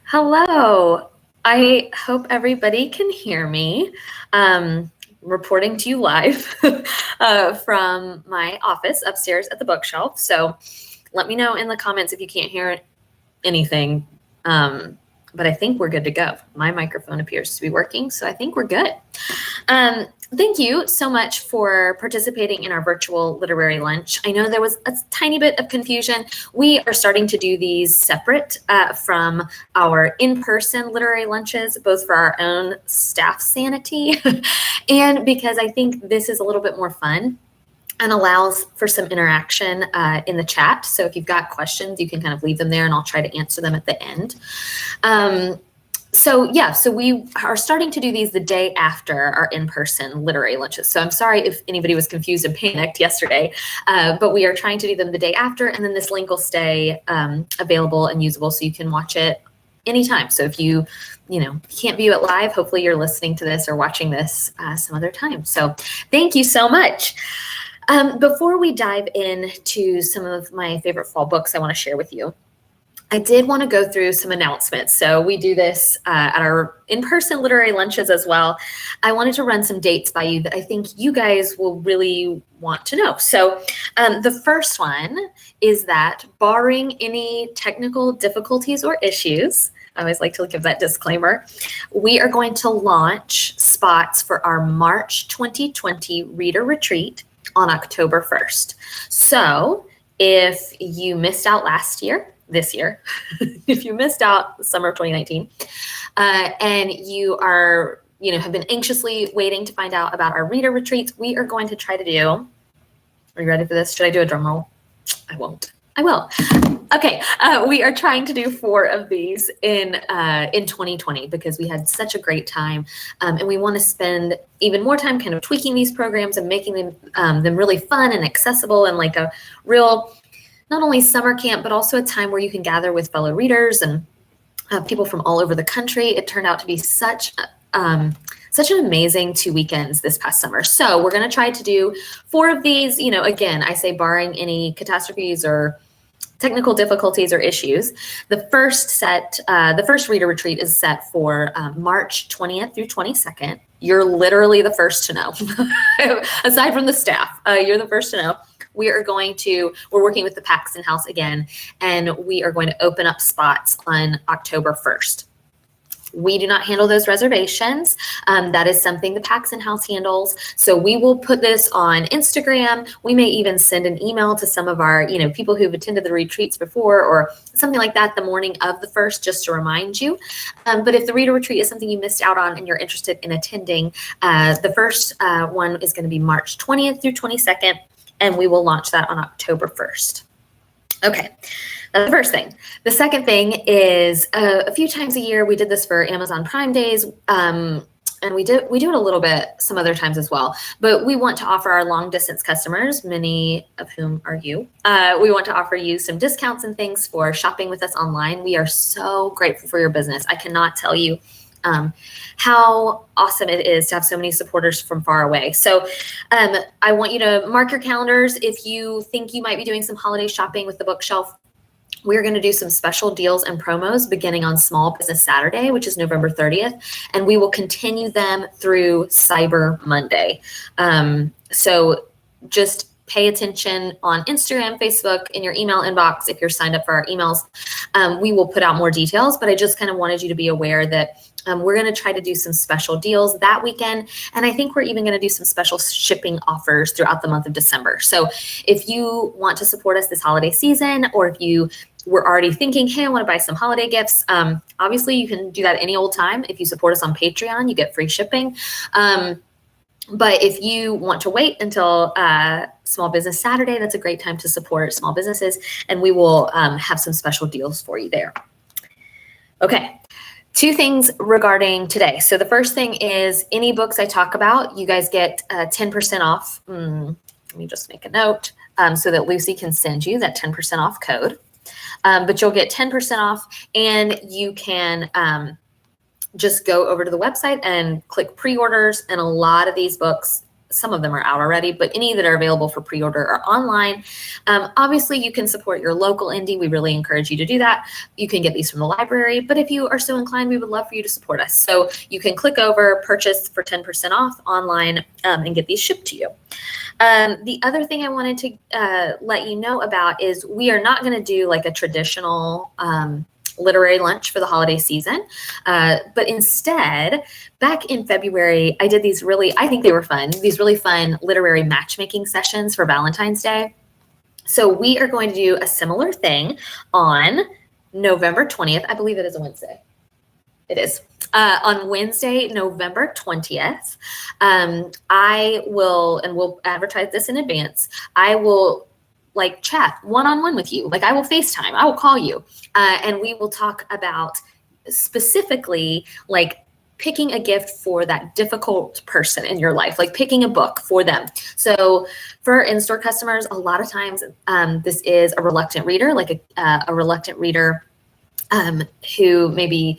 Hello. I hope everybody can hear me. Reporting to you live from my office upstairs at the bookshelf. So let me know in the comments if you can't hear anything. But I think we're good to go. My microphone appears to be working, so I think we're good. Thank you so much for participating in our virtual literary lunch. I know there was a tiny bit of confusion. We are starting to do these separate from our in-person literary lunches, both for our own staff sanity and because I think this is a little bit more fun and allows for some interaction in the chat. So if you've got questions, you can kind of leave them there and I'll try to answer them at the end. So we are starting to do these the day after our in-person literary lunches. So I'm sorry if anybody was confused and panicked yesterday, but we are trying to do them the day after, and then this link will stay available and usable so you can watch it anytime. So if you can't view it live, hopefully you're listening to this or watching this some other time. So thank you so much. Before we dive into some of my favorite fall books I want to share with you, I did want to go through some announcements. So we do this at our in-person literary lunches as well. I wanted to run some dates by you that I think you guys will really want to know. So the first one is that barring any technical difficulties or issues, I always like to give that disclaimer, we are going to launch spots for our March 2020 Reader Retreat on October 1st. So if you missed out this year, if you missed out the summer of 2019, and you are, have been anxiously waiting to find out about our reader retreats, we are going to try to do, are you ready for this? Should I do a drum roll? I won't. I will. Okay, we are trying to do 4 of these in 2020 because we had such a great time, and we want to spend even more time kind of tweaking these programs and making them really fun and accessible and like a real, not only summer camp, but also a time where you can gather with fellow readers and people from all over the country. It turned out to be such an amazing 2 weekends this past summer. So we're going to try to do 4 of these. Again, I say barring any catastrophes or technical difficulties or issues. The first reader retreat is set for March 20th through 22nd. You're literally the first to know. Aside from the staff, you're the first to know. We're working with the Paxton House again, and we are going to open up spots on October 1st. We do not handle those reservations. That is something the Paxton House handles. So we will put this on Instagram. We may even send an email to some of our, people who've attended the retreats before or something like that the morning of the 1st, just to remind you. But if the reader retreat is something you missed out on and you're interested in attending, the first one is going to be March 20th through 22nd, and we will launch that on October 1st. Okay. That's the first thing. The second thing is a few times a year, we did this for Amazon Prime Days, and we do it a little bit some other times as well, but we want to offer our long distance customers, many of whom are you, we want to offer you some discounts and things for shopping with us online. We are so grateful for your business. I cannot tell you how awesome it is to have so many supporters from far away. So I want you to mark your calendars. If you think you might be doing some holiday shopping with the bookshelf, we're going to do some special deals and promos beginning on Small Business Saturday, which is November 30th, and we will continue them through Cyber Monday. So just pay attention on Instagram, Facebook, in your email inbox if you're signed up for our emails. We will put out more details, but I just kind of wanted you to be aware that we're going to try to do some special deals that weekend. And I think we're even going to do some special shipping offers throughout the month of December. So if you want to support us this holiday season, or if you were already thinking, hey, I want to buy some holiday gifts, obviously you can do that any old time. If you support us on Patreon, you get free shipping. But if you want to wait until Small Business Saturday, that's a great time to support small businesses, and we will have some special deals for you there. Okay. 2 things regarding today. So the first thing is any books I talk about, you guys get 10% off. Let me just make a note so that Lucy can send you that 10% off code. But you'll get 10% off, and you can just go over to the website and click pre-orders. And a lot of these books, some of them are out already, but any that are available for pre-order are online. Obviously, you can support your local indie. We really encourage you to do that. You can get these from the library, but if you are so inclined, we would love for you to support us. So you can click over, purchase for 10% off online, and get these shipped to you. The other thing I wanted to let you know about is we are not going to do like a traditional literary lunch for the holiday season. But instead, back in February, I did these I think they were fun, these really fun literary matchmaking sessions for Valentine's Day. So we are going to do a similar thing on November 20th. I believe it is a Wednesday. It is. On Wednesday, November 20th, I will, and we'll advertise this in advance, I will like chat one-on-one with you. Like I will FaceTime, I will call you, and we will talk about specifically like picking a gift for that difficult person in your life, like picking a book for them. So for in-store customers, a lot of times this is a reluctant reader, like a reluctant reader who maybe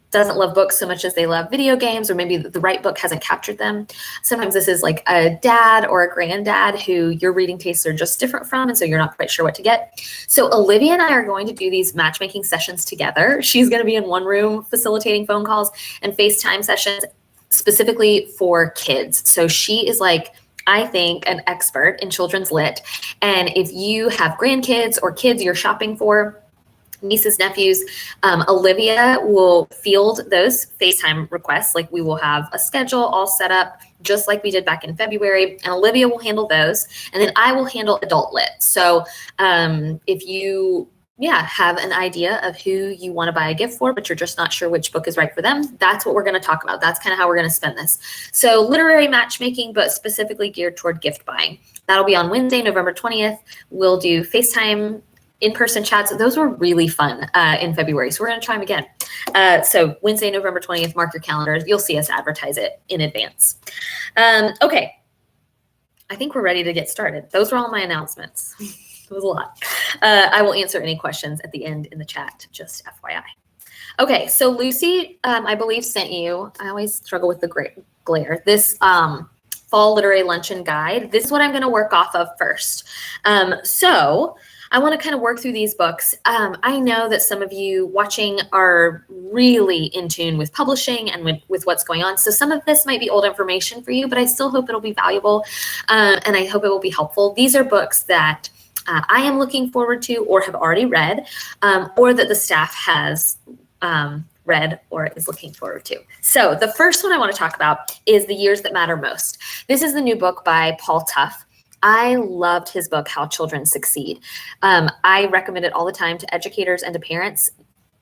doesn't love books so much as they love video games, or maybe the right book hasn't captured them. Sometimes this is like a dad or a granddad who your reading tastes are just different from, and so you're not quite sure what to get. So Olivia and I are going to do these matchmaking sessions together. She's going to be in one room facilitating phone calls and FaceTime sessions specifically for kids. So she is like, I think, an expert in children's lit. And if you have grandkids or kids you're shopping for, nieces, nephews, Olivia will field those FaceTime requests. Like we will have a schedule all set up just like we did back in February, and Olivia will handle those. And then I will handle adult lit. So if you have an idea of who you want to buy a gift for, but you're just not sure which book is right for them, that's what we're going to talk about. That's kind of how we're going to spend this. So literary matchmaking, but specifically geared toward gift buying. That'll be on Wednesday, November 20th. We'll do FaceTime in-person chats. Those were really fun in February. So we're going to try them again. So Wednesday, November 20th, mark your calendars. You'll see us advertise it in advance. Okay. I think we're ready to get started. Those were all my announcements. It was a lot. I will answer any questions at the end in the chat, just FYI. Okay. So Lucy, I believe sent you, I always struggle with the glare, this fall literary luncheon guide. This is what I'm going to work off of first. So I want to kind of work through these books. I know that some of you watching are really in tune with publishing and with what's going on. So some of this might be old information for you, but I still hope it'll be valuable, and I hope it will be helpful. These are books that I am looking forward to or have already read, or that the staff has read or is looking forward to. So the first one I want to talk about is The Years That Matter Most. This is the new book by Paul Tough. I loved his book, How Children Succeed. I recommend it all the time to educators and to parents,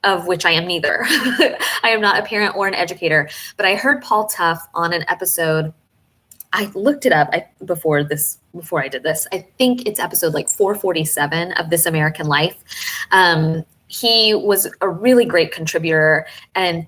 of which I am neither. I am not a parent or an educator, but I heard Paul Tough on an episode. I looked it up before I did this. I think it's episode like 447 of This American Life. He was a really great contributor and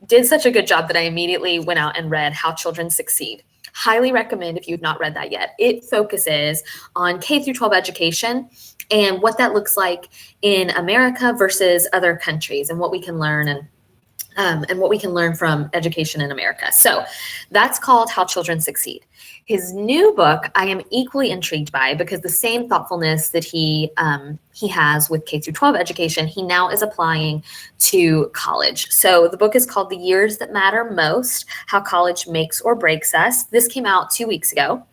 did such a good job that I immediately went out and read How Children Succeed. Highly recommend if you've not read that yet. It focuses on K through 12 education and what that looks like in America versus other countries, and what we can learn and what we can learn from education in America. So that's called How Children Succeed. His new book, I am equally intrigued by, because the same thoughtfulness that he has with K through 12 education, he now is applying to college. So the book is called The Years That Matter Most: How College Makes or Breaks Us. This came out 2 weeks ago.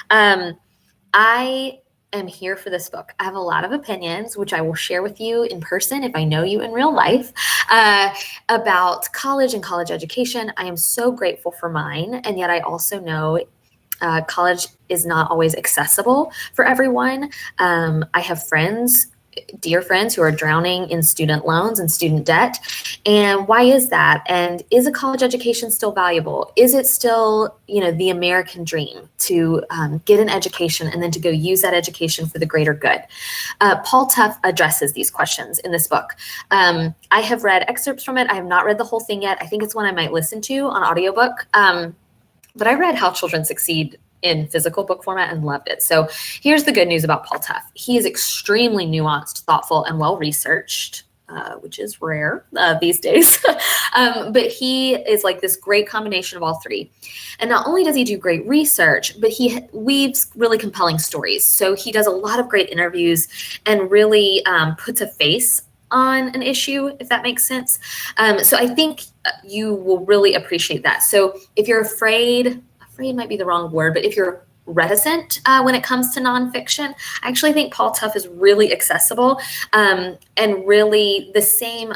I am here for this book. I have a lot of opinions, which I will share with you in person if I know you in real life, about college and college education. I am so grateful for mine, and yet I also know college is not always accessible for everyone. I have friends, dear friends, who are drowning in student loans and student debt. And why is that? And is a college education still valuable? Is it still, the American dream to get an education and then to go use that education for the greater good? Paul Tough addresses these questions in this book. I have read excerpts from it. I have not read the whole thing yet. I think it's one I might listen to on audiobook. But I read How Children Succeed in physical book format and loved it. So here's the good news about Paul Tough. He is extremely nuanced, thoughtful, and well-researched. which is rare these days. But he is like this great combination of all three. And not only does he do great research, but he weaves really compelling stories. So he does a lot of great interviews and really puts a face on an issue, if that makes sense. So I think you will really appreciate that. So if you're afraid might be the wrong word, but if you're reticent when it comes to nonfiction, I actually think Paul Tough is really accessible, and really the same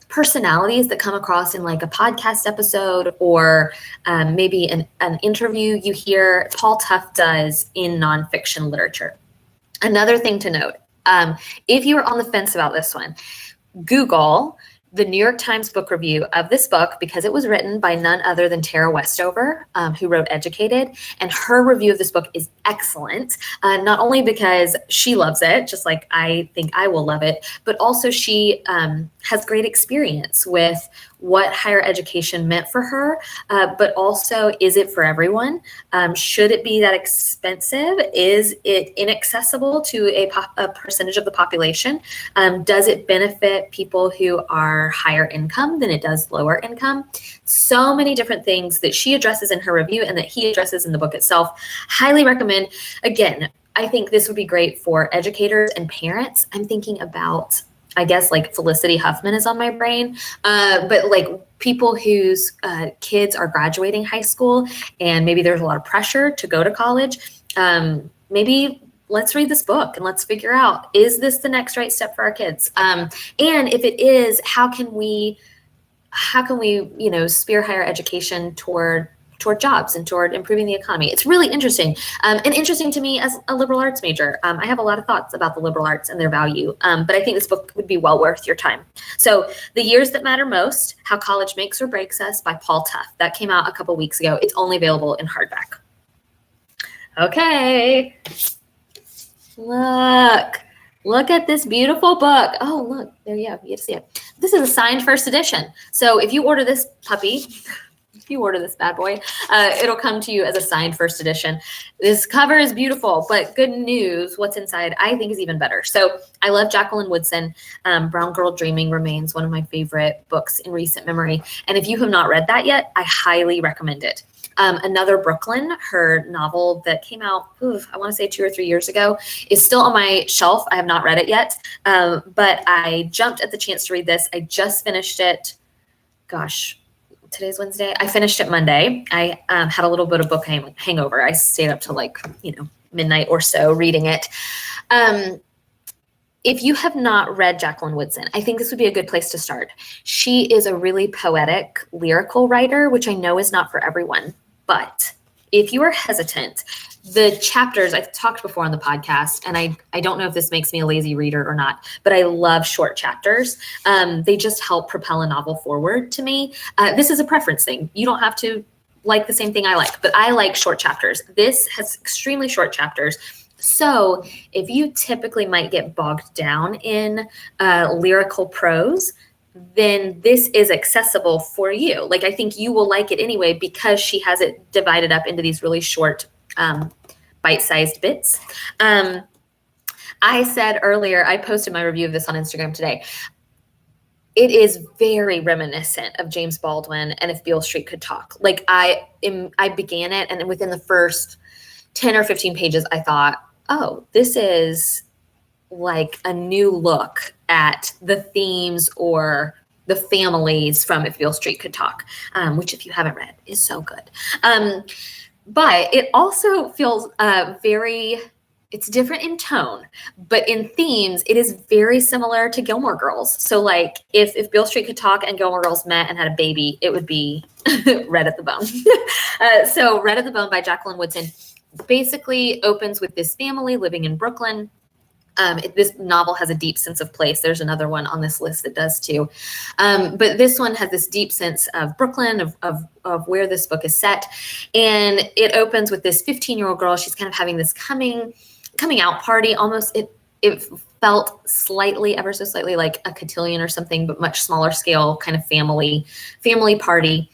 personalities that come across in like a podcast episode or maybe an interview you hear, Paul Tough does in nonfiction literature. Another thing to note, if you are on the fence about this one, Google the New York Times book review of this book, because it was written by none other than Tara Westover, who wrote Educated. And her review of this book is excellent, not only because she loves it, just like I think I will love it, but also she has great experience with what higher education meant for her, but also, is it for everyone? Should it be that expensive? Is it inaccessible to a percentage of the population? Does it benefit people who are higher income than it does lower income? So many different things that she addresses in her review and that he addresses in the book itself. Highly recommend. Again, I think this would be great for educators and parents. I'm thinking about, I guess, like Felicity Huffman is on my brain, but like people whose kids are graduating high school and maybe there's a lot of pressure to go to college. Maybe let's read this book and let's figure out, is this the next right step for our kids? And if it is, how can we, spear higher education toward jobs and toward improving the economy? It's really interesting, and interesting to me as a liberal arts major. I have a lot of thoughts about the liberal arts and their value, but I think this book would be well worth your time. So The Years That Matter Most, How College Makes or Breaks Us by Paul Tough. That came out a couple weeks ago. It's only available in hardback. Okay. Look at this beautiful book. Oh, look, there you have, you get to see it. This is a signed first edition. So if you order this puppy, if you order this bad boy, it'll come to you as a signed first edition. This cover is beautiful, but good news, what's inside I think is even better. So I love Jacqueline Woodson. Brown Girl Dreaming remains one of my favorite books in recent memory. And if you have not read that yet, I highly recommend it. Another Brooklyn, her novel that came out, I want to say 2 or 3 years ago, is still on my shelf. I have not read it yet, but I jumped at the chance to read this. I just finished it. Gosh, today's Wednesday. I finished it Monday. I had a little bit of book hangover. I stayed up till like, midnight or so reading it. If you have not read Jacqueline Woodson, I think this would be a good place to start. She is a really poetic, lyrical writer, which I know is not for everyone. But if you are hesitant, the chapters, I've talked before on the podcast, and I don't know if this makes me a lazy reader or not, but I love short chapters. They just help propel a novel forward to me. This is a preference thing. You don't have to like the same thing I like, but I like short chapters. This has extremely short chapters. So if you typically might get bogged down in lyrical prose, then this is accessible for you. Like, I think you will like it anyway because she has it divided up into these really short bite-sized bits. I said earlier, I posted my review of this on Instagram today. It is very reminiscent of James Baldwin and If Beale Street Could Talk. Like I began it, and within the first 10 or 15 pages, I thought, oh, this is like a new look at the themes or the families from If Beale Street Could Talk, which if you haven't read is so good. But it also feels it's different in tone, but in themes, it is very similar to Gilmore Girls. So like if Beale Street Could Talk and Gilmore Girls met and had a baby, it would be Red at the Bone. So Red at the Bone by Jacqueline Woodson basically opens with this family living in Brooklyn. This novel has a deep sense of place. There's another one on this list that does too. But this one has this deep sense of Brooklyn, of where this book is set. And it opens with this 15-year-old girl. She's kind of having this coming out party. Almost it felt slightly, ever so slightly like a cotillion or something, but much smaller scale kind of family party.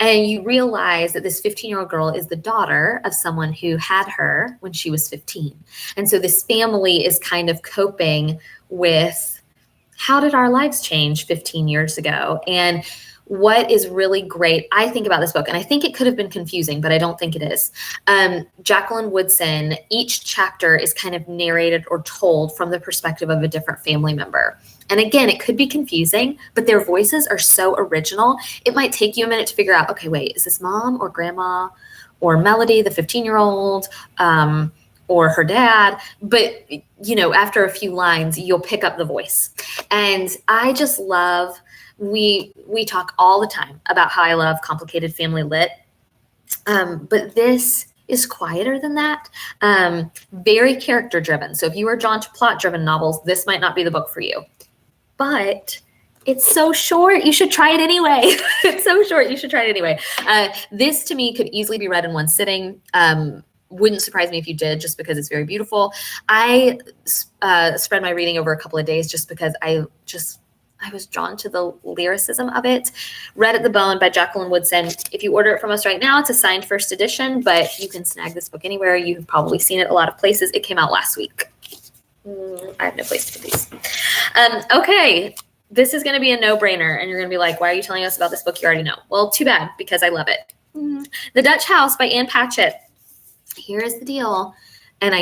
And you realize that this 15-year-old girl is the daughter of someone who had her when she was 15. And so this family is kind of coping with how did our lives change 15 years ago? And what is really great, I think, about this book, and I think it could have been confusing, but I don't think it is. Jacqueline Woodson, each chapter is kind of narrated or told from the perspective of a different family member. And again, it could be confusing, but their voices are so original. It might take you a minute to figure out, okay, wait, is this mom or grandma or Melody, the 15-year-old, or her dad? But, after a few lines, you'll pick up the voice. And I just love, we talk all the time about how I love complicated family lit. But this is quieter than that, very character driven. So if you are drawn to plot driven novels, this might not be the book for you. But it's so short. You should try it anyway. It's so short. You should try it anyway. This to me could easily be read in one sitting. Wouldn't surprise me if you did, just because it's very beautiful. I spread my reading over a couple of days just because I was drawn to the lyricism of it. Red at the Bone by Jacqueline Woodson. If you order it from us right now, it's a signed first edition, but you can snag this book anywhere. You've probably seen it a lot of places. It came out last week. I have no place to put these. Okay, this is going to be a no-brainer, and you're going to be like, why are you telling us about this book you already know? Well, too bad, because I love it. The Dutch House by Ann Patchett. Here is the deal, and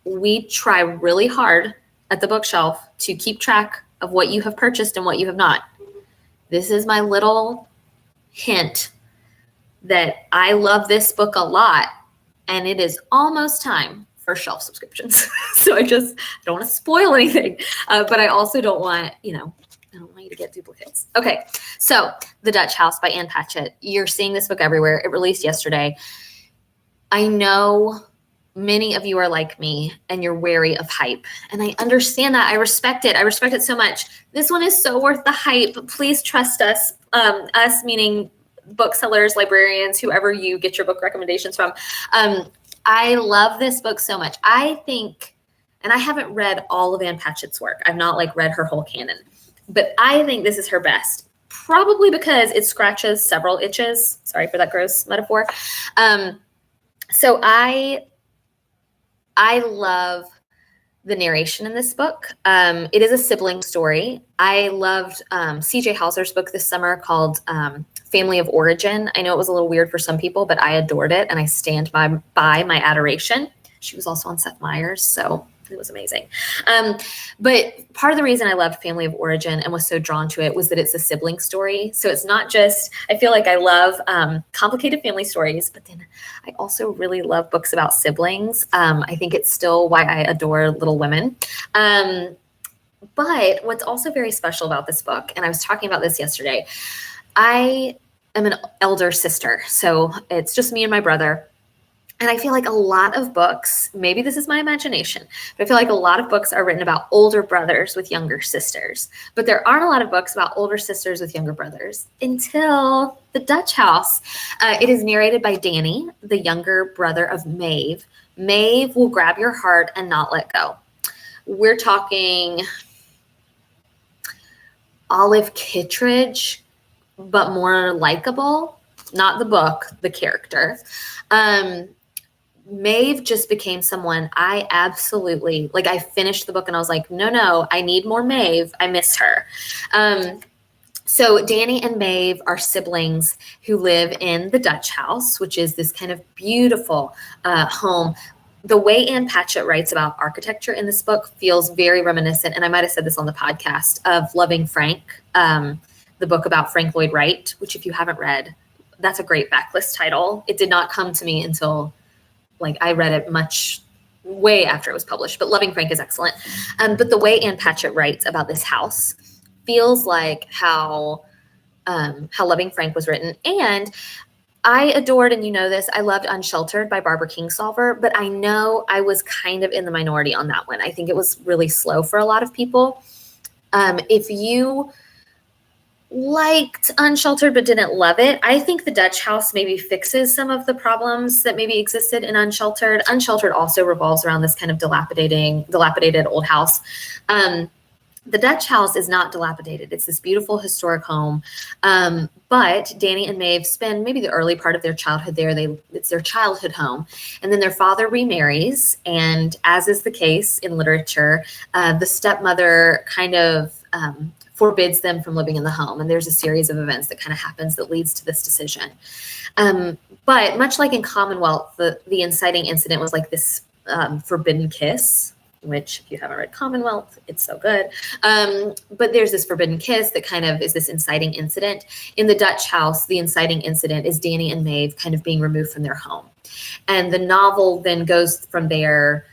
we try really hard at the bookshelf to keep track of what you have purchased and what you have not. This is my little hint that I love this book a lot, and it is almost time for shelf subscriptions. So I don't want to spoil anything, but I also don't want, I don't want you to get duplicates. Okay, so The Dutch House by Ann Patchett. You're seeing this book everywhere. It released yesterday. I know many of you are like me and you're wary of hype. And I understand that. I respect it. I respect it so much. This one is so worth the hype. Please trust us. Us meaning booksellers, librarians, whoever you get your book recommendations from. I love this book so much. I think, and I haven't read all of Ann Patchett's work. I've not read her whole canon, but I think this is her best, probably because it scratches several itches. Sorry for that gross metaphor. So I love the narration in this book. It is a sibling story. I loved C.J. Hauser's book this summer called Family of Origin. I know it was a little weird for some people, but I adored it, and I stand by my adoration. She was also on Seth Meyers, so it was amazing. But part of the reason I loved Family of Origin and was so drawn to it was that it's a sibling story. So it's not just, I feel like I love complicated family stories, but then I also really love books about siblings. I think it's still why I adore Little Women. But what's also very special about this book, and I was talking about this yesterday, I am an elder sister. So it's just me and my brother. And I feel like a lot of books, maybe this is my imagination, but I feel like a lot of books are written about older brothers with younger sisters. But there aren't a lot of books about older sisters with younger brothers until The Dutch House. It is narrated by Danny, the younger brother of Maeve. Maeve will grab your heart and not let go. We're talking Olive Kittredge, but more likable. Not the book, the character. Maeve just became someone I absolutely, I finished the book and I was like, no, I need more Maeve. I miss her. So Danny and Maeve are siblings who live in the Dutch House, which is this kind of beautiful home. The way Ann Patchett writes about architecture in this book feels very reminiscent, and I might have said this on the podcast, of Loving Frank, the book about Frank Lloyd Wright, which if you haven't read, that's a great backlist title. It did not come to me until I read it way after it was published, but Loving Frank is excellent. But the way Ann Patchett writes about this house feels like how Loving Frank was written. And I adored, and you know this, I loved Unsheltered by Barbara Kingsolver, but I know I was kind of in the minority on that one. I think it was really slow for a lot of people. If you liked Unsheltered but didn't love it, I think The Dutch House maybe fixes some of the problems that maybe existed in Unsheltered. Unsheltered also revolves around this kind of dilapidated old house. The Dutch House is not dilapidated. It's this beautiful historic home. But Danny and Maeve spend maybe the early part of their childhood there. It's their childhood home. And then their father remarries. And as is the case in literature, the stepmother kind of forbids them from living in the home. And there's a series of events that kind of happens that leads to this decision. But much like in Commonwealth, the inciting incident was like this forbidden kiss, which if you haven't read Commonwealth, it's so good. But there's this forbidden kiss that kind of is this inciting incident. In the Dutch house, the inciting incident is Danny and Maeve kind of being removed from their home. And the novel then goes from there,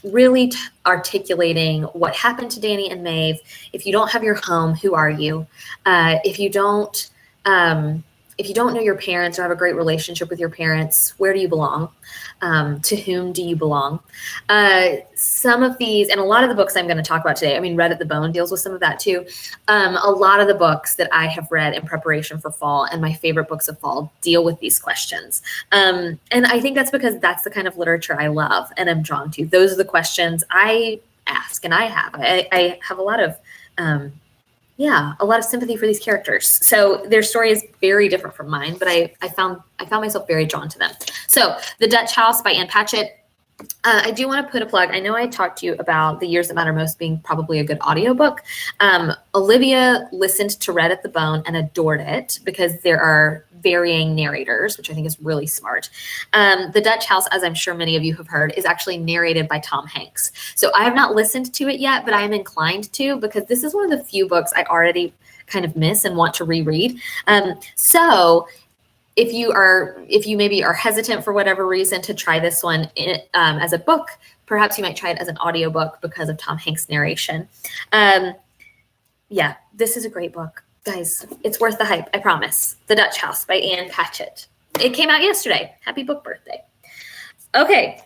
really articulating what happened to Danny and Maeve. If you don't have your home, who are you? If you don't know your parents or have a great relationship with your parents, where do you belong? To whom do you belong? Some of these, and a lot of the books I'm going to talk about today, I mean, Red at the Bone deals with some of that too. A lot of the books that I have read in preparation for fall and my favorite books of fall deal with these questions. And I think that's because that's the kind of literature I love and I'm drawn to. Those are the questions I ask and I have a lot of sympathy for these characters. So their story is very different from mine, but I found myself very drawn to them. So The Dutch House by Ann Patchett. I do want to put a plug. I know I talked to you about The Years That Matter Most being probably a good audiobook. Olivia listened to Red at the Bone and adored it because there are varying narrators, which I think is really smart. The Dutch House, as I'm sure many of you have heard, is actually narrated by Tom Hanks. So I have not listened to it yet, but I am inclined to because this is one of the few books I already kind of miss and want to reread. So if you maybe are hesitant for whatever reason to try this one as a book, perhaps you might try it as an audiobook because of Tom Hanks' narration. This is a great book. Guys, it's worth the hype, I promise. The Dutch House by Ann Patchett. It came out yesterday. Happy book birthday. Okay,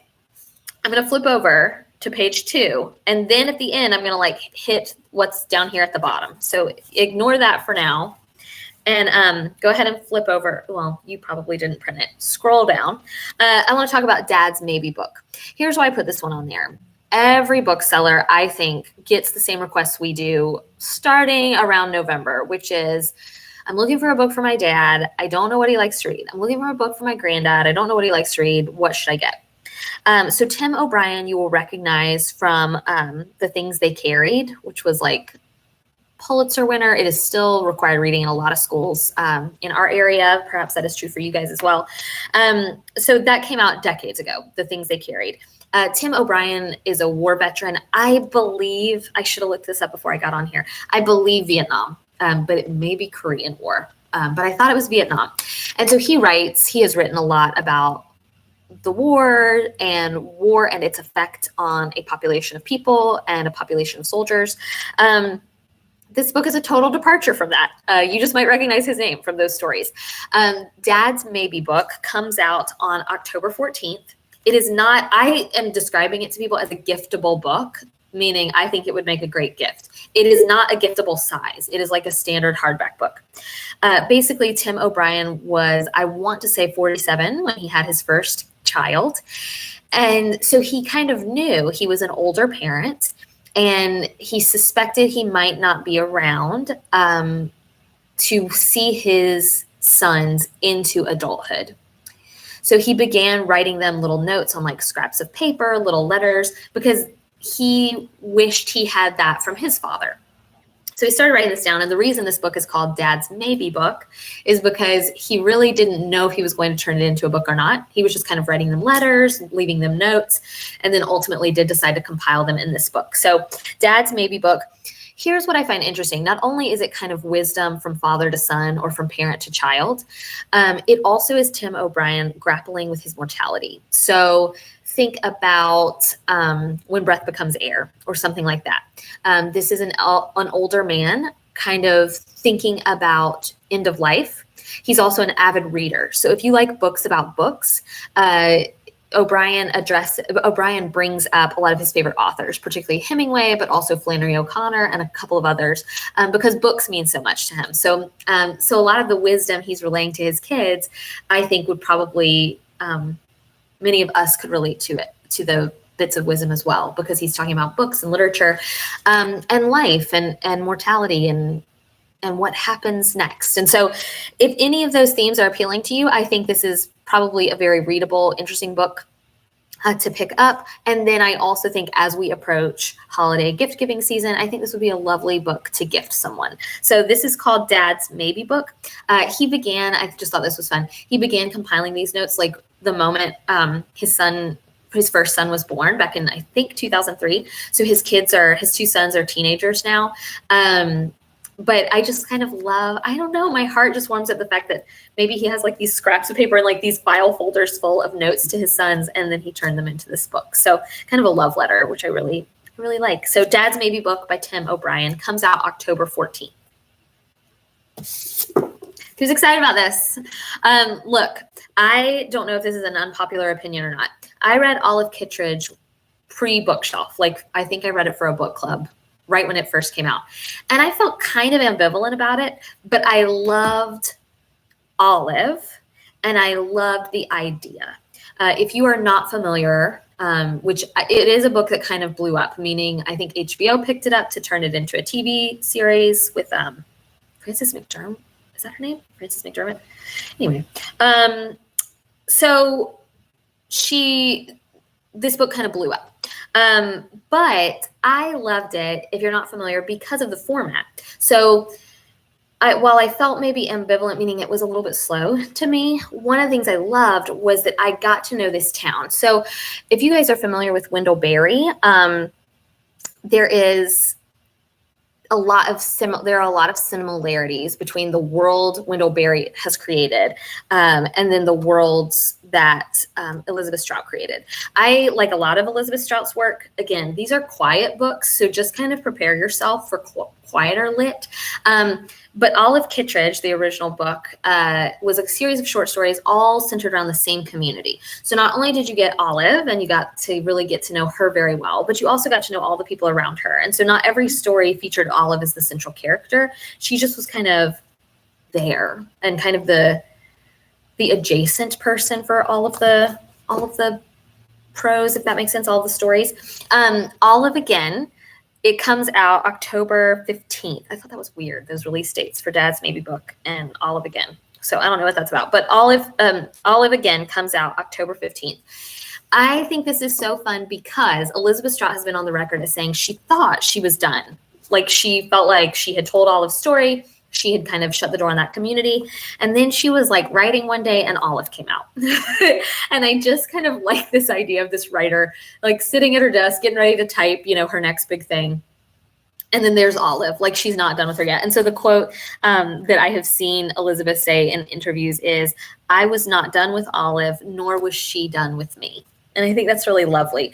I'm going to flip over to page 2, and then at the end, I'm going to hit what's down here at the bottom. So ignore that for now. And go ahead and flip over. Well, you probably didn't print it. Scroll down. I want to talk about Dad's Maybe book. Here's why I put this one on there. Every bookseller, I think, gets the same requests we do starting around November, which is, I'm looking for a book for my dad. I don't know what he likes to read. I'm looking for a book for my granddad. I don't know what he likes to read. What should I get? So Tim O'Brien, you will recognize from The Things They Carried, which was like Pulitzer winner. It is still required reading in a lot of schools in our area. Perhaps that is true for you guys as well. So that came out decades ago, The Things They Carried. Tim O'Brien is a war veteran. I believe, I should have looked this up before I got on here. I believe Vietnam, but it may be Korean War. But I thought it was Vietnam. And so he has written a lot about the war and its effect on a population of people and a population of soldiers. This book is a total departure from that. You just might recognize his name from those stories. Dad's Maybe book comes out on October 14th. It is not, I am describing it to people as a giftable book, meaning I think it would make a great gift. It is not a giftable size. It is like a standard hardback book. Basically, Tim O'Brien was, I want to say 47 when he had his first child. And so he kind of knew he was an older parent. And he suspected he might not be around to see his sons into adulthood. So he began writing them little notes on scraps of paper, little letters, because he wished he had that from his father. So he started writing this down. And the reason this book is called Dad's Maybe book is because he really didn't know if he was going to turn it into a book or not. He was just kind of writing them letters, leaving them notes, and then ultimately did decide to compile them in this book. So Dad's Maybe book. Here's what I find interesting. Not only is it kind of wisdom from father to son or from parent to child, it also is Tim O'Brien grappling with his mortality. So think about When Breath Becomes Air or something like that. This is an older man kind of thinking about end of life. He's also an avid reader. So if you like books about books, O'Brien brings up a lot of his favorite authors, particularly Hemingway, but also Flannery O'Connor and a couple of others, because books mean so much to him. So a lot of the wisdom he's relaying to his kids, I think would probably, many of us could relate to the bits of wisdom as well, because he's talking about books and literature, and life and mortality and what happens next. And so if any of those themes are appealing to you, I think this is probably a very readable, interesting book. to pick up. And then I also think as we approach holiday gift giving season, I think this would be a lovely book to gift someone. So this is called Dad's Maybe Book. I just thought this was fun. He began compiling these notes like the moment his first son was born back in, I think, 2003. So his two sons are teenagers now. But I just kind of love, I don't know, my heart just warms at the fact that maybe he has like these scraps of paper and like these file folders full of notes to his sons, and then he turned them into this book. So kind of a love letter, which I really, really like. So Dad's Maybe Book by Tim O'Brien comes out October 14th. Who's excited about this? Look, I don't know if this is an unpopular opinion or not. I read Olive Kittredge pre-bookshelf. Like, I think I read it for a book club right when it first came out. And I felt kind of ambivalent about it, but I loved Olive and I loved the idea. If you are not familiar, which it is a book that kind of blew up, meaning I think HBO picked it up to turn it into a TV series with Frances McDermott. Is that her name? Frances McDermott? Anyway, so this book kind of blew up. But I loved it, if you're not familiar, because of the format. So while I felt maybe ambivalent, meaning it was a little bit slow to me, one of the things I loved was that I got to know this town. So if you guys are familiar with Wendell-Berry, there are a lot of similarities between the world Wendell-Berry has created and then the worlds that Elizabeth Strout created. I like a lot of Elizabeth Strout's work. Again, these are quiet books, so just kind of prepare yourself for quieter lit. But Olive Kittredge, the original book, was a series of short stories all centered around the same community. So not only did you get Olive and you got to really get to know her very well, but you also got to know all the people around her. And so not every story featured Olive as the central character. She just was kind of there and kind of the adjacent person for all of the prose, if that makes sense, all of the stories. Olive Again, it comes out October 15th. I thought that was weird, those release dates for Dad's Maybe Book and Olive Again. So I don't know what that's about. But Olive Again comes out October 15th. I think this is so fun because Elizabeth Strout has been on the record as saying she thought she was done. Like, she felt like she had told Olive's story. She had kind of shut the door on that community. And then she was like writing one day and Olive came out. And I just kind of like this idea of this writer, like sitting at her desk, getting ready to type, her next big thing. And then there's Olive, like she's not done with her yet. And so the quote that I have seen Elizabeth say in interviews is, "I was not done with Olive, nor was she done with me." And I think that's really lovely.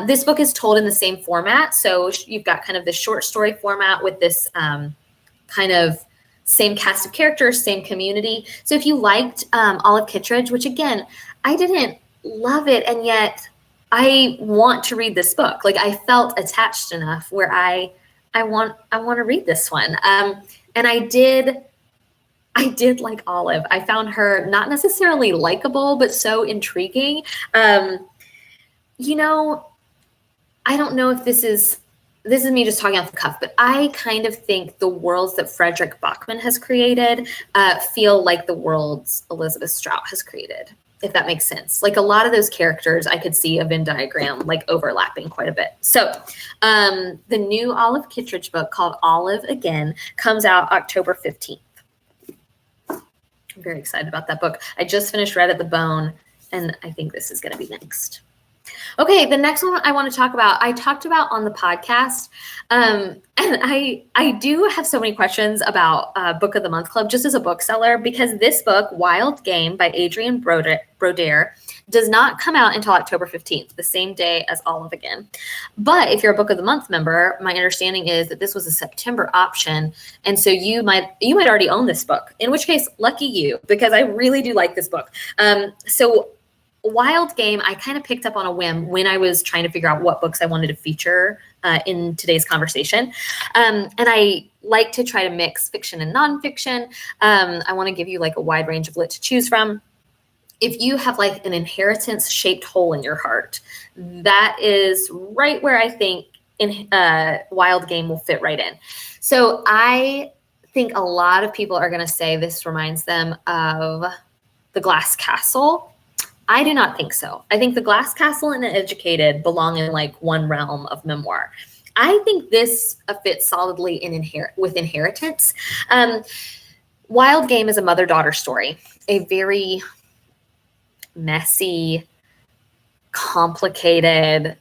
This book is told in the same format. So you've got kind of this short story format with this kind of same cast of characters, same community. So if you liked Olive Kittredge, which again, I didn't love it, and yet I want to read this book. Like, I felt attached enough where I want to read this one. And I did like Olive. I found her not necessarily likable, but so intriguing. I don't know if this is me just talking off the cuff, but I kind of think the worlds that Frederick Bachman has created feel like the worlds Elizabeth Strout has created, if that makes sense. Like, a lot of those characters, I could see a Venn diagram like overlapping quite a bit. So the new Olive Kittredge book called Olive Again comes out October 15th. I'm very excited about that book. I just finished Red at the Bone, and I think this is going to be next. Okay, the next one I want to talk about, I talked about on the podcast, and I do have so many questions about Book of the Month Club, just as a bookseller, because this book, Wild Game by Adrienne Brodeur, does not come out until October 15th, the same day as Olive Again. But if you're a Book of the Month member, my understanding is that this was a September option, and so you might already own this book, in which case, lucky you, because I really do like this book. So Wild Game, I kind of picked up on a whim when I was trying to figure out what books I wanted to feature in today's conversation. And I like to try to mix fiction and nonfiction. I want to give you like a wide range of lit to choose from. If you have like an inheritance shaped hole in your heart, that is right where I think Wild Game will fit right in. So I think a lot of people are going to say this reminds them of The Glass Castle I do not think so. I think The Glass Castle and The Educated belong in like one realm of memoir. I think this fits solidly in with Inheritance. Wild Game is a mother-daughter story, a very messy, complicated,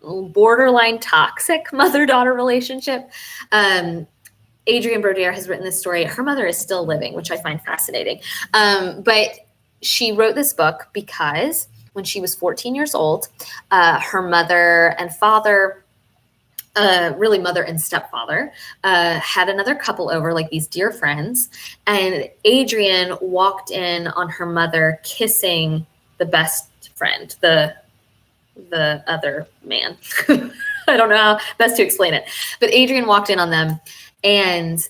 borderline toxic mother-daughter relationship. Adrienne Brodère has written this story. Her mother is still living, which I find fascinating. But she wrote this book because when she was 14 years old, her mother and father, really mother and stepfather, had another couple over, like these dear friends. And Adrienne walked in on her mother kissing the best friend, the other man. I don't know how best to explain it. But Adrienne walked in on them, and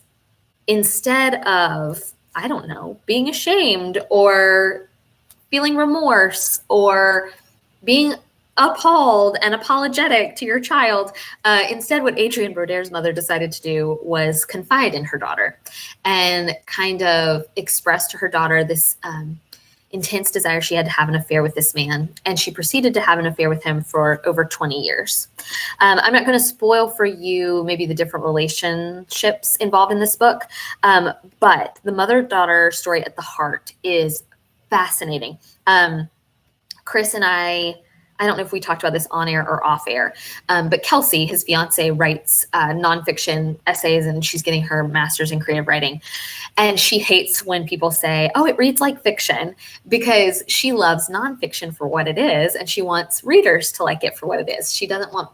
instead of, I don't know, being ashamed or feeling remorse or being appalled and apologetic to your child, instead what Adrienne Brodère's mother decided to do was confide in her daughter and kind of express to her daughter this intense desire she had to have an affair with this man. And she proceeded to have an affair with him for over 20 years. I'm not going to spoil for you maybe the different relationships involved in this book, but the mother-daughter story at the heart is fascinating. Chris and I don't know if we talked about this on air or off air, but Kelsey, his fiance, writes nonfiction essays, and she's getting her master's in creative writing. And she hates when people say, oh, it reads like fiction, because she loves nonfiction for what it is, and she wants readers to like it for what it is. She doesn't want,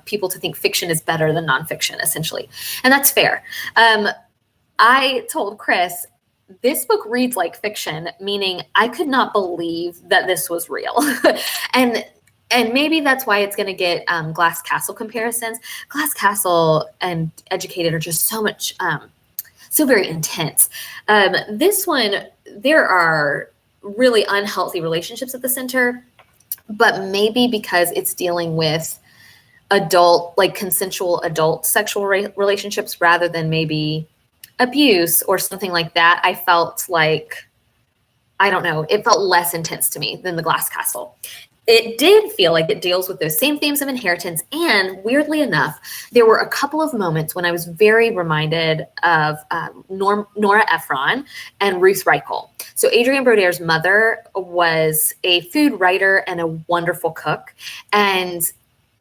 people to think fiction is better than nonfiction, essentially. And that's fair. I told Chris, this book reads like fiction, meaning I could not believe that this was real. and maybe that's why it's going to get Glass Castle comparisons. Glass Castle and Educated are just so very intense. This one, there are really unhealthy relationships at the center, but maybe because it's dealing with consensual adult sexual relationships rather than maybe abuse or something like that, I felt like, I don't know, it felt less intense to me than The Glass Castle. It did feel like it deals with those same themes of inheritance, and weirdly enough, there were a couple of moments when I was very reminded of Nora Ephron and Ruth Reichel. So Adrienne Brodère's mother was a food writer and a wonderful cook, and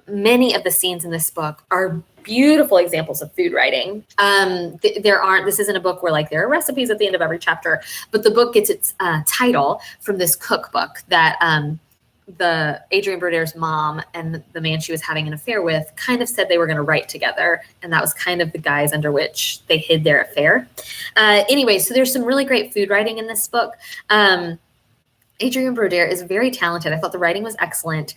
many of the scenes in this book are beautiful examples of food writing. This isn't a book where like there are recipes at the end of every chapter, but the book gets its title from this cookbook that the Adrienne Brodère's mom and the man she was having an affair with kind of said they were going to write together. And that was kind of the guise under which they hid their affair. Anyway, so there's some really great food writing in this book. Adrienne Brodère is very talented. I thought the writing was excellent.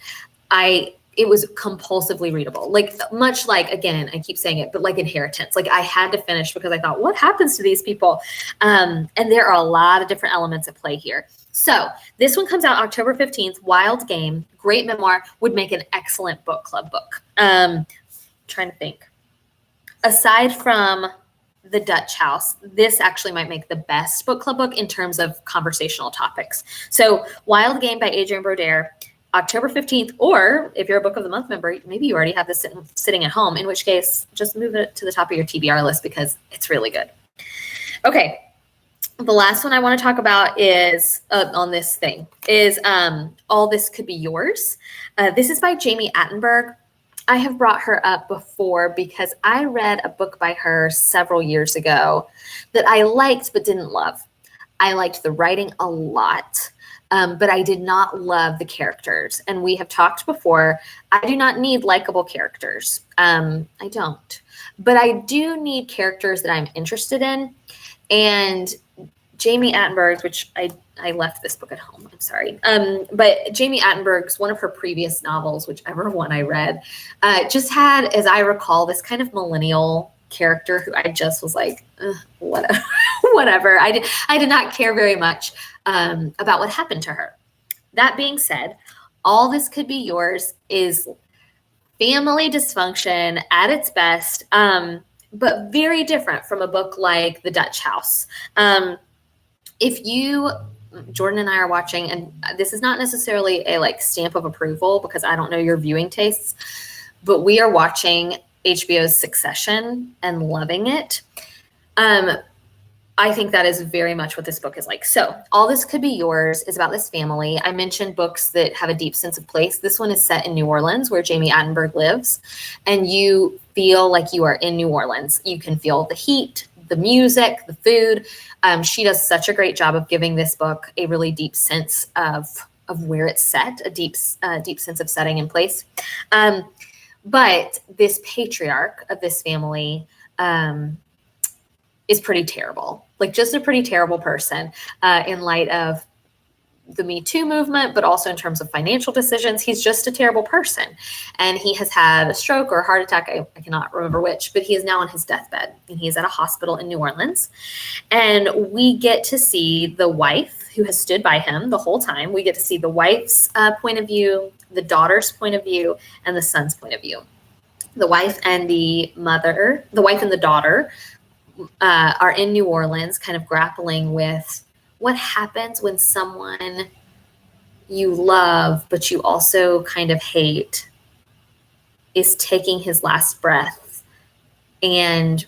It was compulsively readable, like much like, again, I keep saying it, but like Inheritance. Like I had to finish because I thought, what happens to these people? And there are a lot of different elements at play here. So this one comes out October 15th, Wild Game, great memoir, would make an excellent book club book. Trying to think. Aside from The Dutch House, this actually might make the best book club book in terms of conversational topics. So Wild Game by Adrienne Brodère, October 15th, or if you're a Book of the Month member, maybe you already have this sitting at home, in which case just move it to the top of your TBR list because it's really good. Okay, the last one I want to talk about is on this thing is All This Could Be Yours. This is by Jamie Attenberg. I have brought her up before because I read a book by her several years ago that I liked but didn't love. I liked the writing a lot. But I did not love the characters. And we have talked before, I do not need likable characters. I don't. But I do need characters that I'm interested in. And Jamie Attenberg's, which I left this book at home, I'm sorry. But Jamie Attenberg's, one of her previous novels, whichever one I read, just had, as I recall, this kind of millennial character who I just was like, whatever. I did not care very much about what happened to her. That being said, All This Could Be Yours is family dysfunction at its best, but very different from a book like The Dutch House. If you Jordan and I are watching, and this is not necessarily a like stamp of approval because I don't know your viewing tastes, but we are watching HBO's Succession and loving it. I think that is very much what this book is like. So All This Could Be Yours is about this family. I mentioned books that have a deep sense of place. This one is set in New Orleans, where Jamie Attenberg lives, and you feel like you are in New Orleans. You can feel the heat, the music, the food. She does such a great job of giving this book a really deep sense of where it's set, a deep sense of setting in place. But this patriarch of this family is pretty terrible, like just a pretty terrible person in light of the Me Too movement, but also in terms of financial decisions. He's just a terrible person. And he has had a stroke or a heart attack. I cannot remember which, but he is now on his deathbed and he's at a hospital in New Orleans. And we get to see the wife who has stood by him the whole time. We get to see the wife's point of view, the daughter's point of view, and the son's point of view. The wife and the daughter are in New Orleans, kind of grappling with what happens when someone you love, but you also kind of hate, is taking his last breath. And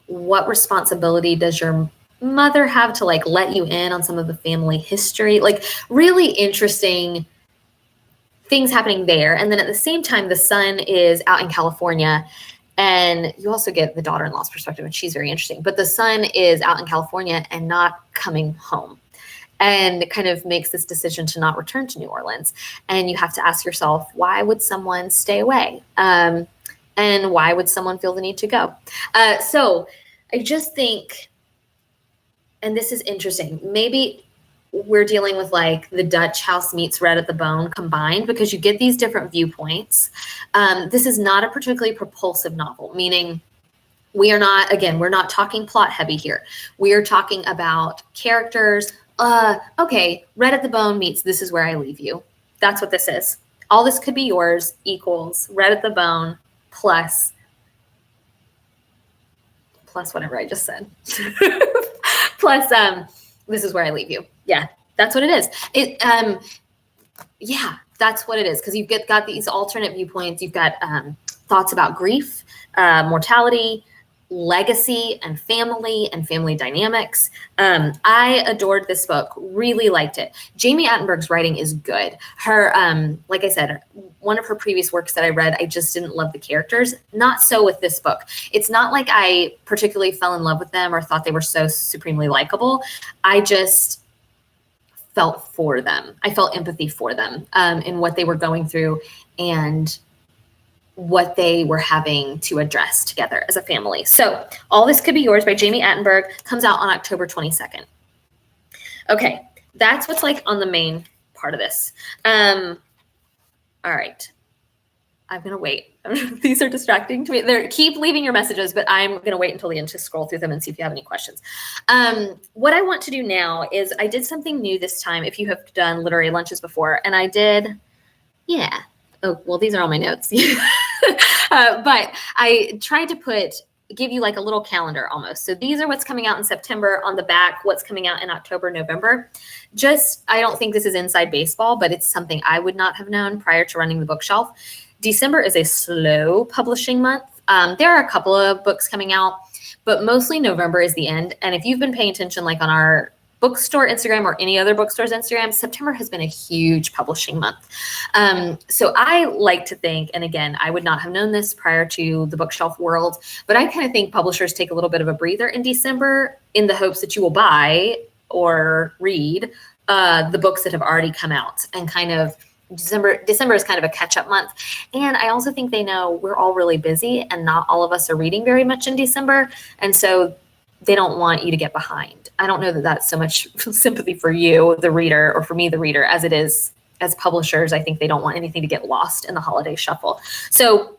what responsibility does your mother have to like let you in on some of the family history? Like really interesting things happening there. And then at the same time, the son is out in California. And you also get the daughter-in-law's perspective, and she's very interesting. But the son is out in California and not coming home, and kind of makes this decision to not return to New Orleans. And you have to ask yourself, why would someone stay away? And why would someone feel the need to go? So I just think, and this is interesting, maybe we're dealing with like the Dutch House meets Red at the Bone combined, because you get these different viewpoints. This is not a particularly propulsive novel, meaning we're not talking plot heavy here. We are talking about characters. Okay, Red at the Bone meets This Is Where I Leave You. That's what this is. All This Could Be Yours equals Red at the Bone plus whatever I just said. plus This Is Where I Leave You. Yeah, that's what it is. That's what it is. Because you've got these alternate viewpoints. You've got thoughts about grief, mortality, legacy, and family dynamics. I adored this book, really liked it. Jamie Attenberg's writing is good. Her, like I said, one of her previous works that I read, I just didn't love the characters. Not so with this book. It's not like I particularly fell in love with them or thought they were so supremely likable. I just felt for them. I felt empathy for them in what they were going through and what they were having to address together as a family. So All This Could Be Yours by Jamie Attenberg comes out on October 22nd. Okay, that's what's like on the main part of this. All right. I'm going to wait. These are distracting to me. Keep leaving your messages, but I'm going to wait until the end to scroll through them and see if you have any questions. What I want to do now is I did something new this time, if you have done literary lunches before, and I did, oh, well, these are all my notes. But I tried to give you like a little calendar almost. So these are what's coming out in September. On the back, what's coming out in October, November. I don't think this is inside baseball, but it's something I would not have known prior to running the bookshelf. December is a slow publishing month. There are a couple of books coming out, but mostly November is the end. And if you've been paying attention, like on our bookstore Instagram or any other bookstore's Instagram, September has been a huge publishing month. So I like to think, and again, I would not have known this prior to the bookshelf world, but I kind of think publishers take a little bit of a breather in December in the hopes that you will buy or read the books that have already come out, and kind of December is kind of a catch-up month. And I also think they know we're all really busy and not all of us are reading very much in December. And so they don't want you to get behind. I don't know that that's so much sympathy for you, the reader, or for me, the reader, as it is as publishers. I think they don't want anything to get lost in the holiday shuffle. So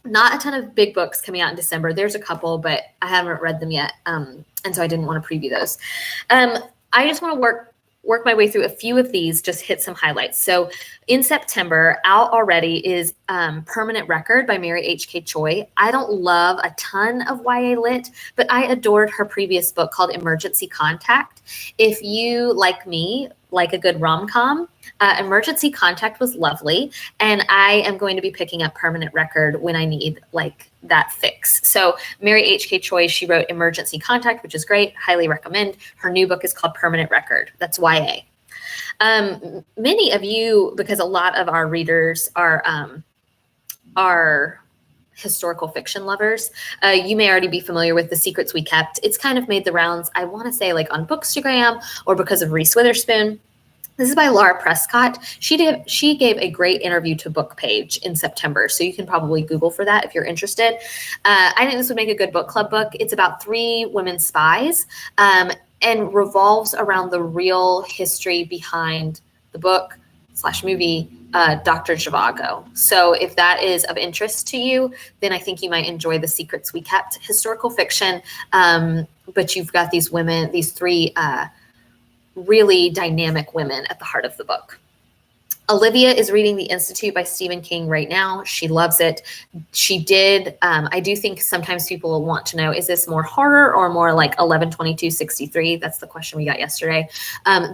not a ton of big books coming out in December. There's a couple, but I haven't read them yet. And so I didn't want to preview those. I just want to work work my way through a few of these, just hit some highlights. So in September, out already is Permanent Record by Mary H.K. Choi. I don't love a ton of YA lit, but I adored her previous book called Emergency Contact. If you, like me, like a good rom-com, Emergency Contact was lovely, and I am going to be picking up Permanent Record when I need like that fix. So Mary H.K. Choi, she wrote Emergency Contact, which is great. Highly recommend. Her new book is called Permanent Record. That's YA. Many of you, because a lot of our readers are historical fiction lovers, you may already be familiar with The Secrets We Kept. It's kind of made the rounds, I want to say, like on Bookstagram or because of Reese Witherspoon. This is by Laura Prescott. She gave a great interview to Book Page in September, so you can probably Google for that if you're interested. I think this would make a good book club book. It's about 3 women spies and revolves around the real history behind the book / movie, Dr. Zhivago. So if that is of interest to you, then I think you might enjoy The Secrets We Kept, historical fiction. But you've got these women, these 3 really dynamic women at the heart of the book. Olivia is reading The Institute by Stephen King right now. She loves it. She did. I do think sometimes people will want to know, is this more horror or more like 11/22/63? That's the question we got yesterday.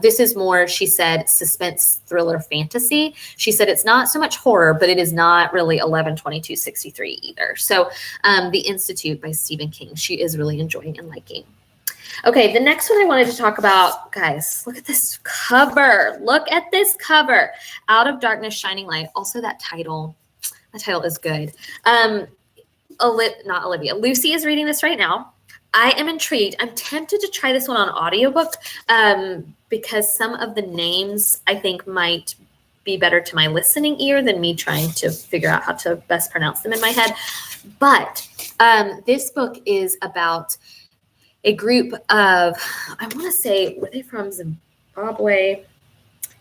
This is more, she said, suspense, thriller, fantasy. She said it's not so much horror, but it is not really 11/22/63 either. So The Institute by Stephen King, she is really enjoying and liking. Okay, the next one I wanted to talk about, guys, look at this cover. Look at this cover. Out of Darkness, Shining Light. Also that title is good. Not Olivia. Lucy is reading this right now. I am intrigued. I'm tempted to try this one on audiobook because some of the names I think might be better to my listening ear than me trying to figure out how to best pronounce them in my head. But this book is about a group of, I want to say, were they from Zimbabwe?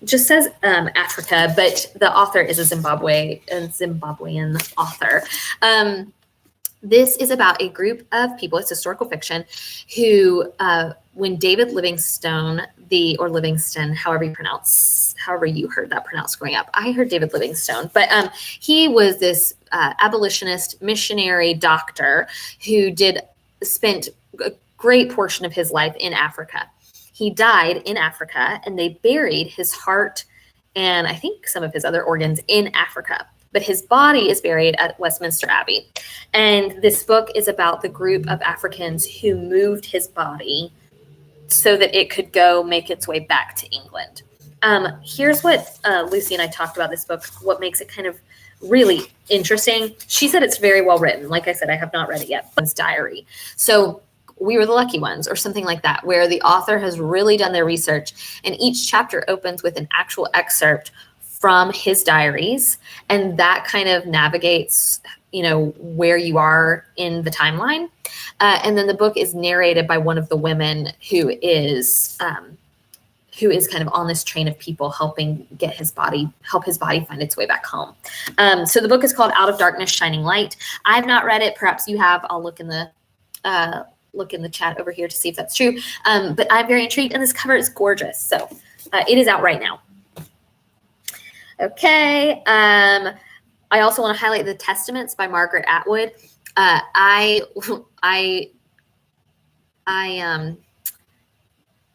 It just says Africa, but the author is a Zimbabwean author. This is about a group of people, it's historical fiction, who, when David Livingstone, or Livingston, however you heard that pronounced growing up. I heard David Livingstone, but he was this abolitionist missionary doctor who spent a great portion of his life in Africa. He died in Africa, and they buried his heart and I think some of his other organs in Africa. But his body is buried at Westminster Abbey. And this book is about the group of Africans who moved his body so that it could go make its way back to England. Here's what Lucy and I talked about this book, what makes it kind of really interesting. She said it's very well written. Like I said, I have not read it yet. It's diary. So we were the lucky ones or something like that, where the author has really done their research, and each chapter opens with an actual excerpt from his diaries, and that kind of navigates, where you are in the timeline. And then the book is narrated by one of the women who is kind of on this train of people helping help his body find its way back home. So the book is called Out of Darkness, Shining Light. I've not read it. Perhaps you have. I'll look in the chat over here to see if that's true. But I'm very intrigued, and this cover is gorgeous. So it is out right now. Okay. I also want to highlight The Testaments by Margaret Atwood. I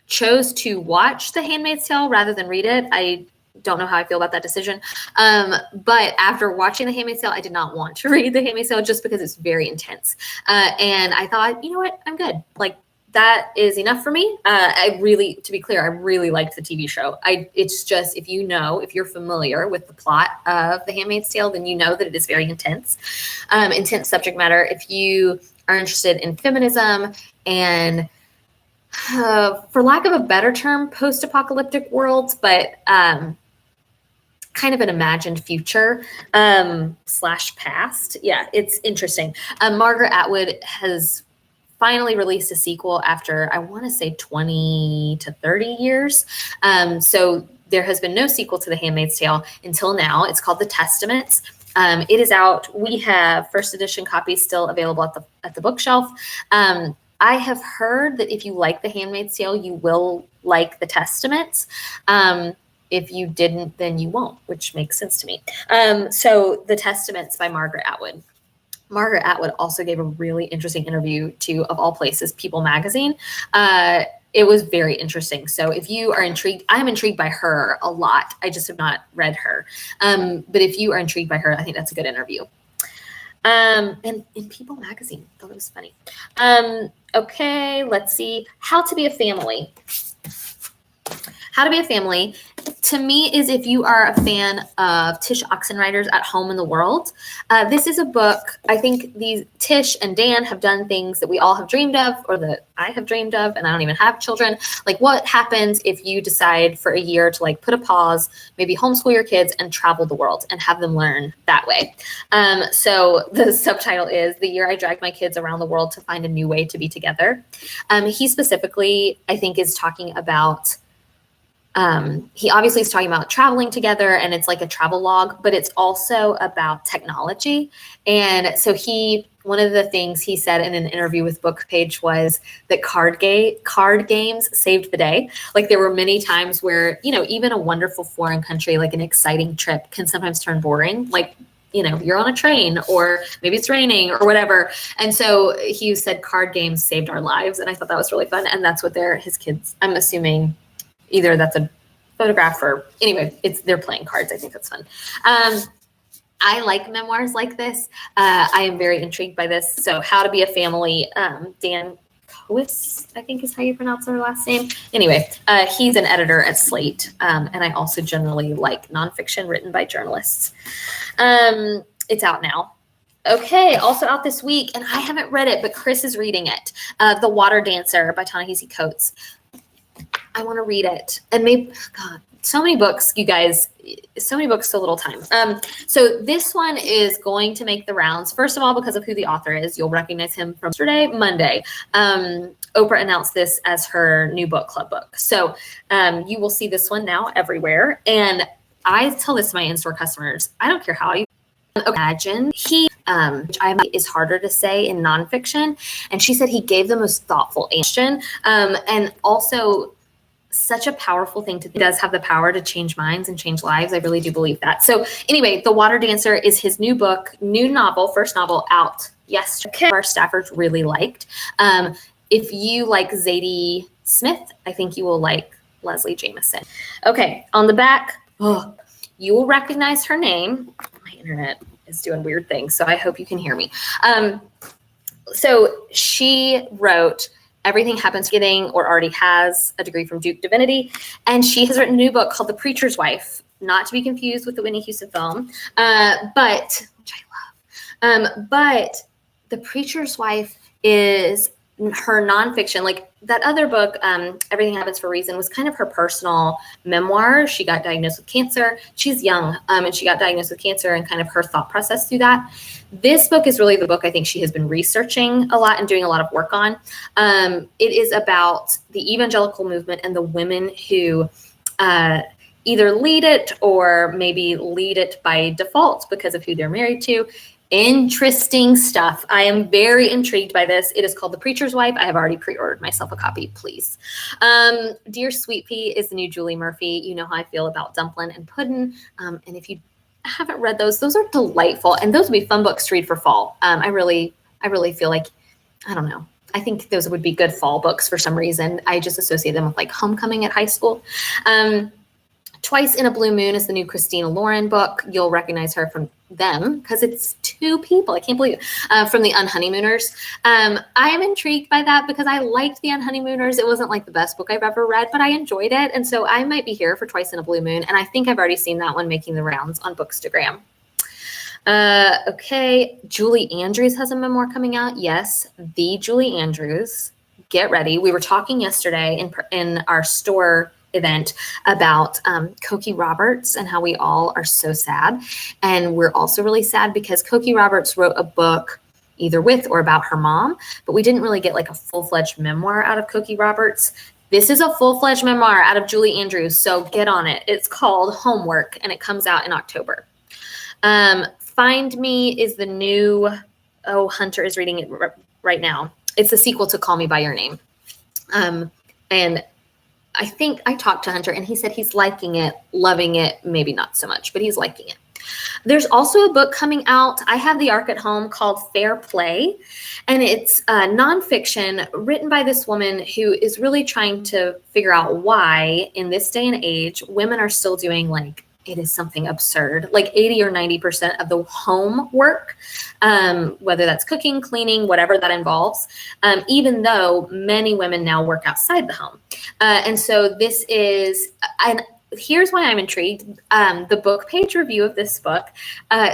chose to watch The Handmaid's Tale rather than read it. I don't know how I feel about that decision. But after watching The Handmaid's Tale, I did not want to read The Handmaid's Tale just because it's very intense. And I thought, you know what, I'm good. Like, that is enough for me. To be clear, I really liked the TV show. It's just, if you're familiar with the plot of The Handmaid's Tale, then you know that it is very intense. Intense subject matter. If you are interested in feminism and for lack of a better term, post-apocalyptic worlds, but kind of an imagined future / past. Yeah, it's interesting. Margaret Atwood has finally released a sequel after, I want to say 20 to 30 years. So there has been no sequel to The Handmaid's Tale until now. It's called The Testaments. It is out. We have first edition copies still available at the bookshelf. I have heard that if you like The Handmaid's Tale, you will like the Testaments. If you didn't, then you won't, which makes sense to me. So The Testaments by Margaret Atwood. Margaret Atwood also gave a really interesting interview to, of all places, People magazine. It was very interesting. So if you are intrigued, I'm intrigued by her a lot. I just have not read her. But if you are intrigued by her, I think that's a good interview. And in People magazine, I thought it was funny. Okay, let's see. How to Be a Family. How to Be a Family, to me, is if you are a fan of Tish Oxenreider's At Home in the World. This is a book, I think Tish and Dan have done things that we all have dreamed of, or that I have dreamed of, and I don't even have children. Like, what happens if you decide for a year to like put a pause, maybe homeschool your kids and travel the world and have them learn that way? So the subtitle is The Year I Dragged My Kids Around the World to Find a New Way to Be Together. He specifically, I think, is talking about he obviously is talking about traveling together, and it's like a travel log, but it's also about technology. And so one of the things he said in an interview with Book Page was that card games saved the day. Like, there were many times where, even a wonderful foreign country, like an exciting trip, can sometimes turn boring. Like, you're on a train, or maybe it's raining or whatever. And so he said card games saved our lives. And I thought that was really fun. And that's what his kids, I'm assuming, either that's a photograph or anyway, they're playing cards. I think that's fun. I like memoirs like this. I am very intrigued by this. So How to Be a Family, Dan Kowis, I think is how you pronounce her last name. Anyway, he's an editor at Slate. And I also generally like nonfiction written by journalists. It's out now. Okay, also out this week, and I haven't read it, but Chris is reading it. The Water Dancer by Ta-Nehisi Coates. I want to read it. And maybe, God, so many books, you guys, so many books, so little time. So this one is going to make the rounds. First of all, because of who the author is, you'll recognize him from yesterday, Monday. Oprah announced this as her new book club book. So you will see this one now everywhere. And I tell this to my in-store customers, I don't care how you imagine which is harder to say in nonfiction. And she said he gave the most thoughtful answer. And also such a powerful thing he does have the power to change minds and change lives. I really do believe that. So anyway, The Water Dancer is his new book, first novel out yesterday. Our staffers really liked. If you like Zadie Smith, I think you will like Leslie Jamison. Okay, on the back, you will recognize her name. My internet is doing weird things, so I hope you can hear me. So she wrote Everything Happens Getting or already has a degree from Duke Divinity, and she has written a new book called The Preacher's Wife, not to be confused with the Whitney Houston film, which I love. But The Preacher's Wife is her nonfiction. Like that other book, Everything Happens for a Reason, was kind of her personal memoir. She got diagnosed with cancer. She's young, and she got diagnosed with cancer, and kind of her thought process through that. This book is really the book I think she has been researching a lot and doing a lot of work on. It is about the evangelical movement and the women who either lead it or maybe lead it by default because of who they're married to. Interesting stuff. I am very intrigued by this. It is called The Preacher's Wife. I have already pre-ordered myself a copy, please. Dear Sweet Pea is the new Julie Murphy. You know how I feel about Dumplin' and Puddin'. And if you haven't read those are delightful. And those would be fun books to read for fall. I really feel like, I don't know. I think those would be good fall books for some reason. I just associate them with like homecoming at high school. Twice in a Blue Moon is the new Christina Lauren book. You'll recognize her from them because it's two people. I can't believe it. From the Unhoneymooners. I am intrigued by that because I liked the Unhoneymooners. It wasn't like the best book I've ever read, but I enjoyed it. And so I might be here for Twice in a Blue Moon. And I think I've already seen that one making the rounds on Bookstagram. Okay. Julie Andrews has a memoir coming out. Yes, the Julie Andrews. Get ready. We were talking yesterday in our store event about Cokie Roberts and how we all are so sad. And we're also really sad because Cokie Roberts wrote a book either with or about her mom, but we didn't really get like a full-fledged memoir out of Cokie Roberts. This is a full-fledged memoir out of Julie Andrews, so get on it. It's called Homework, and it comes out in October. Find Me is the new, Hunter is reading it right now. It's a sequel to Call Me By Your Name. And I think I talked to Hunter and he said he's liking it, loving it, maybe not so much, but he's liking it. There's also a book coming out. I have the ARC at home called Fair Play, and it's nonfiction written by this woman who is really trying to figure out why in this day and age, women are still doing like, it is something absurd, like 80 or 90% of the home work, whether that's cooking, cleaning, whatever that involves, even though many women now work outside the home. And so this is, and here's why I'm intrigued. The book page review of this book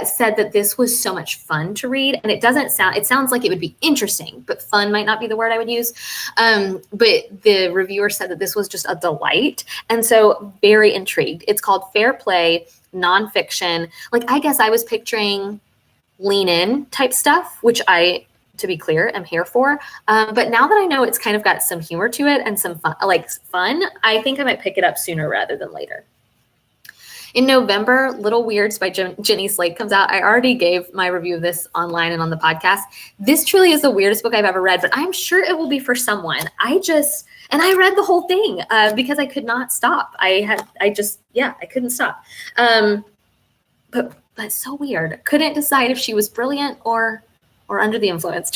said that this was so much fun to read, and it sounds like it would be interesting, but fun might not be the word I would use. But the reviewer said that this was just a delight, and so very intrigued. It's called Fair Play, nonfiction. Like, I guess I was picturing lean in type stuff, which I, to be clear, am here for. But now that I know it's kind of got some humor to it and some fun, I think I might pick it up sooner rather than later. In November, Little Weirds by Jenny Slate comes out. I already gave my review of this online and on the podcast. This truly is the weirdest book I've ever read, but I'm sure it will be for someone. I read the whole thing because I could not stop. I couldn't stop. But so weird. Couldn't decide if she was brilliant or under the influence.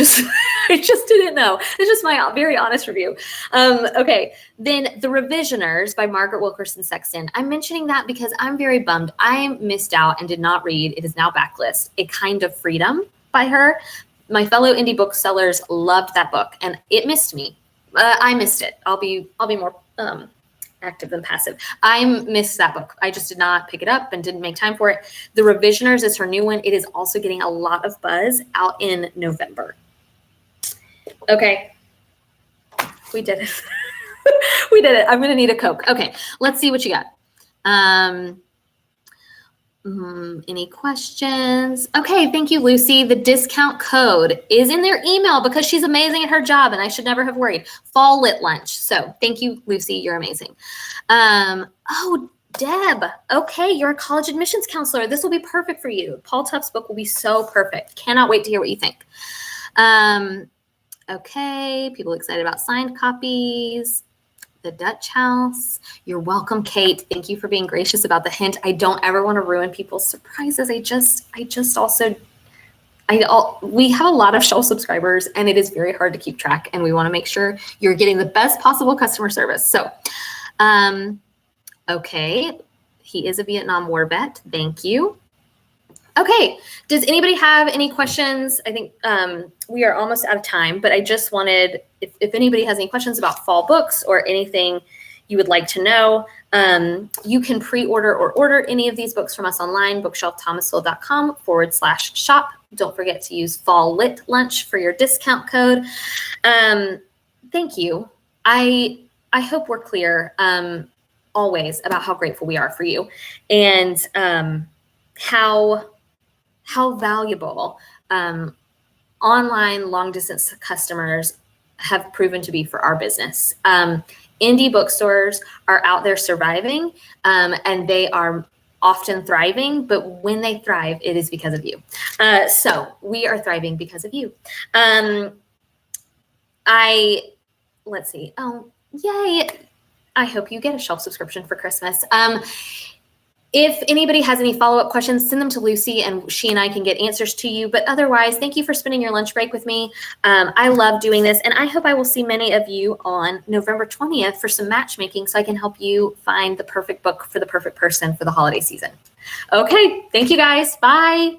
I just didn't know. It's just my very honest review. Okay. Then The Revisioners by Margaret Wilkerson Sexton. I'm mentioning that because I'm very bummed. I missed out and did not read, it is now backlist, A Kind of Freedom by her. My fellow indie booksellers loved that book and it missed me. I missed it. I'll be more active than passive. I missed that book. I just did not pick it up and didn't make time for it. The Revisioners is her new one. It is also getting a lot of buzz, out in November. Okay. We did it. We did it. I'm going to need a Coke. Okay. Let's see what you got. Any questions? Okay. Thank you, Lucy. The discount code is in their email because she's amazing at her job and I should never have worried. Fall Lit Lunch. So thank you, Lucy. You're amazing. Oh, Deb. Okay. You're a college admissions counselor. This will be perfect for you. Paul Tuff's book will be so perfect. Cannot wait to hear what you think. Okay. People excited about signed copies. The Dutch House. You're welcome, Kate. Thank you for being gracious about the hint. I don't ever want to ruin people's surprises. We have a lot of shelf subscribers and it is very hard to keep track and we want to make sure you're getting the best possible customer service. So, okay. He is a Vietnam War vet. Thank you. Okay. Does anybody have any questions? I think we are almost out of time, but I just wanted, if anybody has any questions about fall books or anything you would like to know, you can pre-order or order any of these books from us online, bookshelfthomasville.com/shop. Don't forget to use Fall Lit Lunch for your discount code. Thank you. I hope we're clear always about how grateful we are for you and how valuable online long distance customers have proven to be for our business. Indie bookstores are out there surviving and they are often thriving, but when they thrive, it is because of you. So we are thriving because of you. Let's see. Oh, yay. I hope you get a shelf subscription for Christmas. If anybody has any follow-up questions, send them to Lucy and she and I can get answers to you. But otherwise, thank you for spending your lunch break with me. I love doing this. And I hope I will see many of you on November 20th for some matchmaking so I can help you find the perfect book for the perfect person for the holiday season. Okay. Thank you guys. Bye.